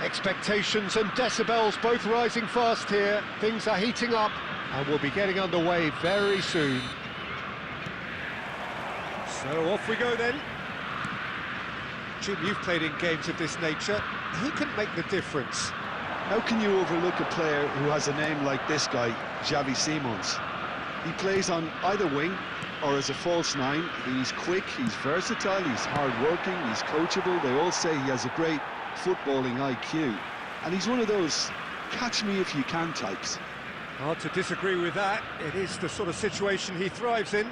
Expectations and decibels both rising fast here. Things are heating up and we'll be getting underway very soon. So off we go then. Jim, you've played in games of this nature. Who can make the difference? How can you overlook a player who has a name like this guy, Xavi Simons? He plays on either wing or as a false nine. He's quick, he's versatile, he's hard-working, he's coachable. They all say he has a great footballing IQ. And he's one of those catch-me-if-you-can types. Hard to disagree with that. It is the sort of situation he thrives in.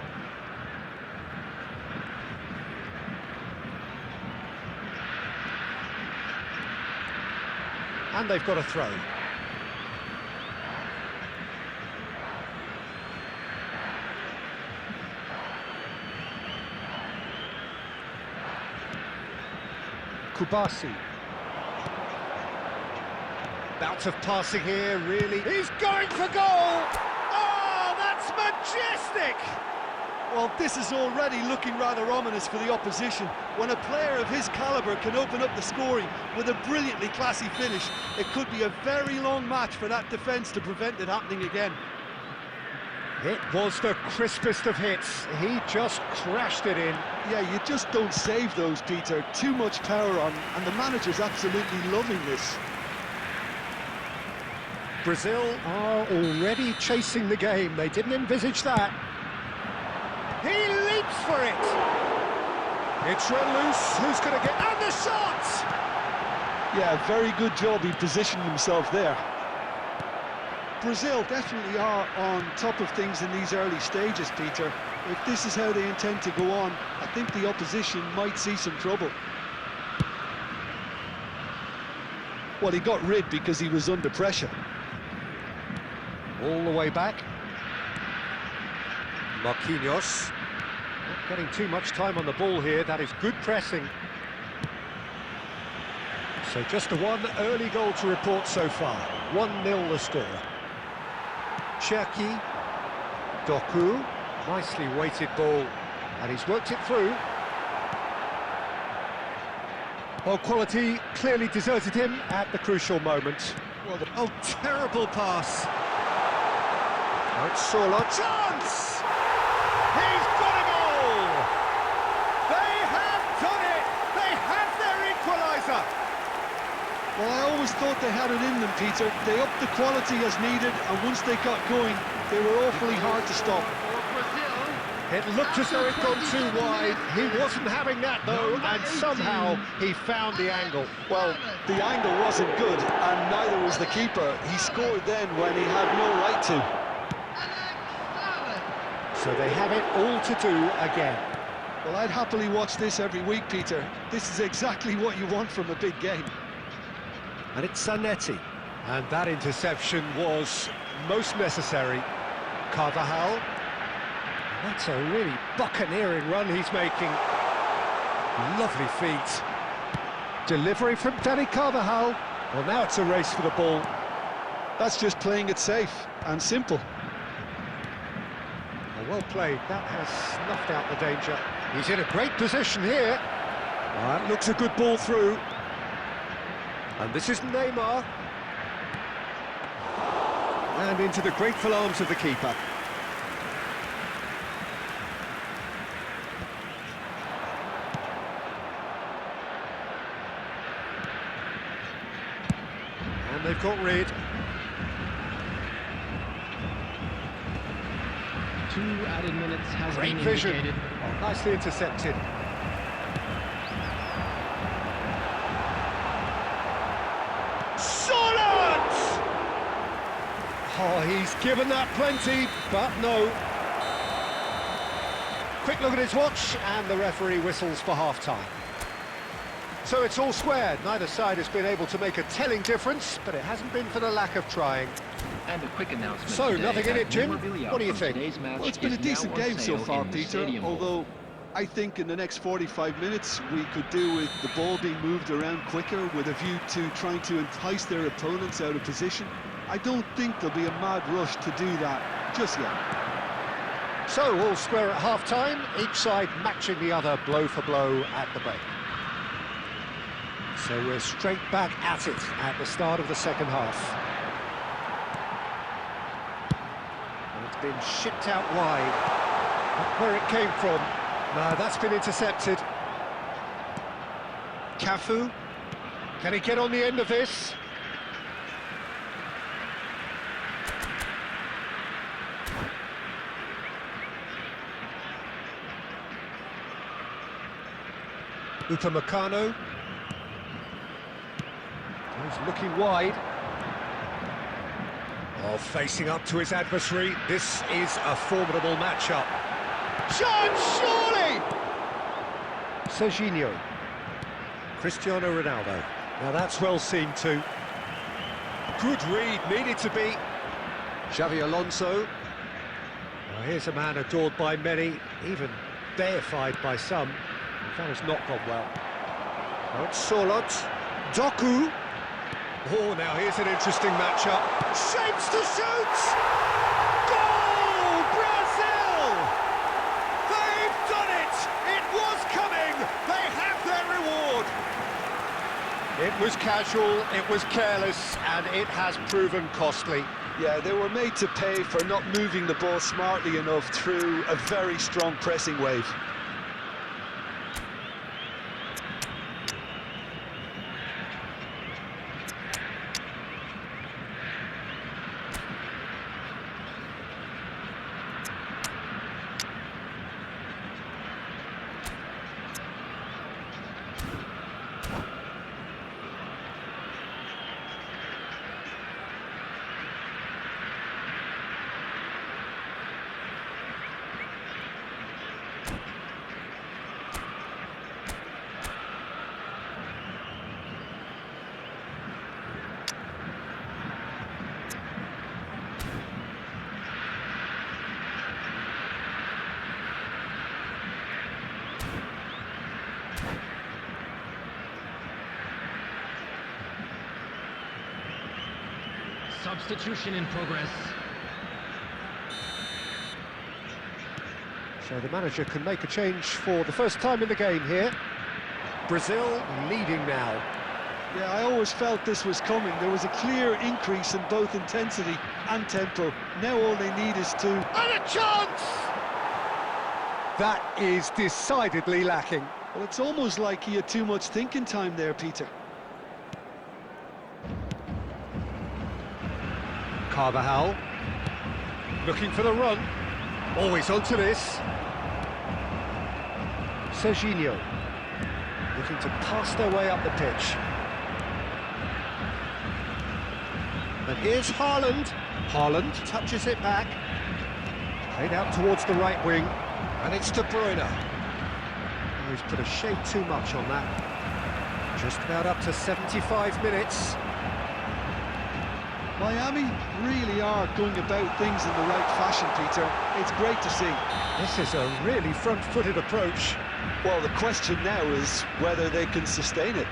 And they've got a throw. Kubasi. Bout of passing here, really. He's going for goal! Oh, that's majestic! Well, this is already looking rather ominous for the opposition. When a player of his calibre can open up the scoring with a brilliantly classy finish, it could be a very long match for that defence to prevent it happening again. It was the crispest of hits. He just crashed it in. Yeah, you just don't save those, Peter. Too much power on, and the manager's absolutely loving this. Brazil are already chasing the game. They didn't envisage that. He leaps for it. It's run loose. Who's going to get... And the shot! Yeah, very good job. He positioned himself there. Brazil definitely are on top of things in these early stages, Peter. If this is how they intend to go on, I think the opposition might see some trouble. Well, he got rid because he was under pressure. All the way back. Marquinhos. Not getting too much time on the ball here. That is good pressing. So just the one early goal to report so far. 1-0 the score. Cherki. Doku. Nicely weighted ball. And he's worked it through. Well, quality clearly deserted him at the crucial moment. Well, oh, terrible pass. It's Solo. Chance! He's got a goal! They have done it! They have their equaliser! Well, I always thought they had it in them, Peter. They upped the quality as needed, and once they got going, they were awfully hard to stop. It looked as though it got too wide. He wasn't having that, though, and somehow he found the angle. Well, the angle wasn't good, and neither was the keeper. He scored then when he had no right to. So they have it all to do again. Well, I'd happily watch this every week, Peter. This is exactly what you want from a big game. And it's Zanetti. And that interception was most necessary. Carvajal. That's a really buccaneering run he's making. Lovely feet. Delivery from Danny Carvajal. Well, now it's a race for the ball. That's just playing it safe and simple. Well played, that has snuffed out the danger. He's in a great position here. That looks a good ball through. And this is Neymar. And into the grateful arms of the keeper. And they've got rid. 2 added minutes has Great been vision. indicated. Oh, nicely intercepted. Solid! Oh, he's given that plenty, but no. Quick look at his watch, and the referee whistles for half-time. So it's all square. Neither side has been able to make a telling difference, but it hasn't been for the lack of trying. And a quick announcement. So, nothing in it, Jim? What do you think? Well, it's been a decent game so far, Peter, although I think in the next 45 minutes we could do with the ball being moved around quicker with a view to trying to entice their opponents out of position. I don't think there'll be a mad rush to do that just yet. So, all square at half-time, each side matching the other blow for blow at the break. So we're straight back at it at the start of the second half. And it's been shipped out wide. Not where it came from. No, that's been intercepted. Cafu. Can he get on the end of this? Upamecano. He's looking wide. Oh, facing up to his adversary. This is a formidable matchup. Chance, surely! Serginho. Cristiano Ronaldo. Now that's well seen too. Good read, needed to be. Xavi Alonso. Well, here's a man adored by many, even deified by some. That has not gone well. Now it's Sorlot. Doku. Oh, now here's an interesting matchup. Shapes to shoot! Goal! Brazil! They've done it! It was coming! They have their reward! It was casual, it was careless, and it has proven costly. Yeah, they were made to pay for not moving the ball smartly enough through a very strong pressing wave. Substitution in progress. So the manager can make a change for the first time in the game here. Brazil leading now. Yeah, I always felt this was coming. There was a clear increase in both intensity and tempo. Now all they need is to... And a chance! That is decidedly lacking. Well, it's almost like he had too much thinking time there, Peter. Carvajal, looking for the run, always onto this. Serginho, looking to pass their way up the pitch. And here's Haaland. Haaland touches it back. Played out towards the right wing, and it's De Bruyne. Oh, he's put a shade too much on that. Just about up to 75 minutes. Miami really are going about things in the right fashion, Peter. It's great to see. This is a really front-footed approach. Well, the question now is whether they can sustain it.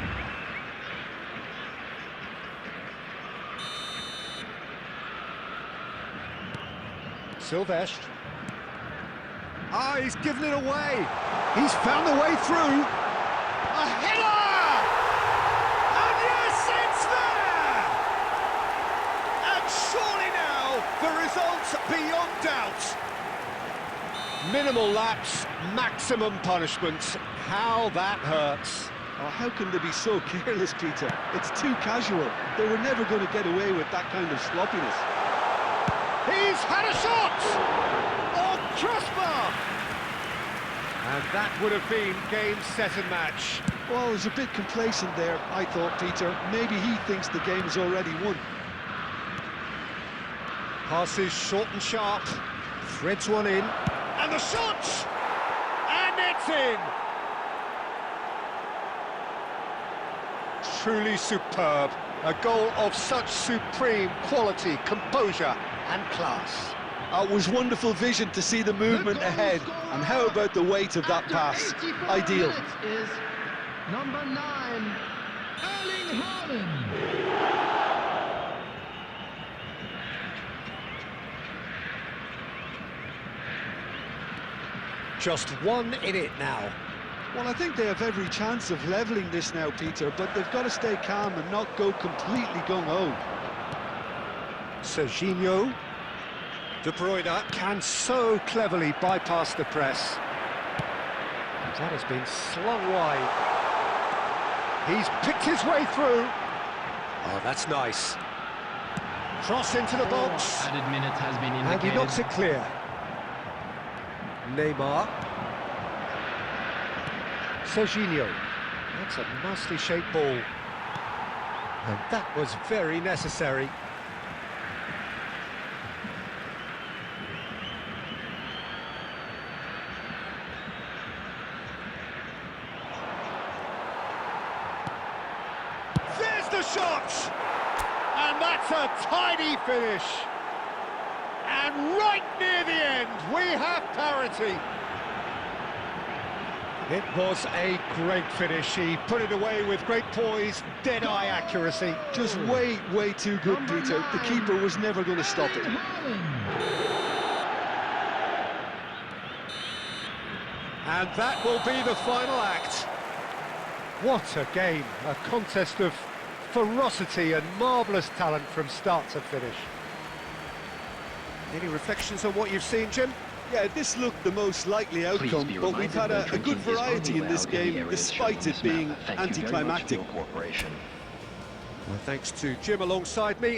Silvestre. Ah, he's given it away. He's found the way through. A header! And yes, it's there! And surely now, the result's beyond doubt. Minimal lapse, maximum punishment. How that hurts. Oh, how can they be so careless, Peter? It's too casual. They were never going to get away with that kind of sloppiness. He's had a shot! On crossbar! And that would have been game, set and match. Well, he was a bit complacent there, I thought, Peter. Maybe he thinks the game is already won. Passes short and sharp, threads one in, and the shot! And it's in! Truly superb. A goal of such supreme quality, composure and class. It was wonderful vision to see the movement ahead. And how about the weight of that pass? Ideal. Is number 9, Erling Haaland. Just one in it now. Well, I think they have every chance of levelling this now, Peter, but they've got to stay calm and not go completely gung-ho. Serginho. De Bruyne can so cleverly bypass the press. That has been slung wide. He's picked his way through. Oh, that's nice. Cross into the box. Added minute has been indicated. And he knocks it clear. Neymar. Serginho. That's a nicely shaped ball. And that was very necessary. There's the shot! And that's a tidy finish. And right near the end, we have parity. It was a great finish. He put it away with great poise, dead-eye accuracy. Just way too good, Peter. The keeper was never going to stop it. And that will be the final act. What a game, a contest of ferocity and marvellous talent from start to finish. Any reflections on what you've seen, Jim? Yeah, this looked the most likely outcome, but we've had a good variety in this game, despite it being anticlimactic. Well, thanks to Jim alongside me.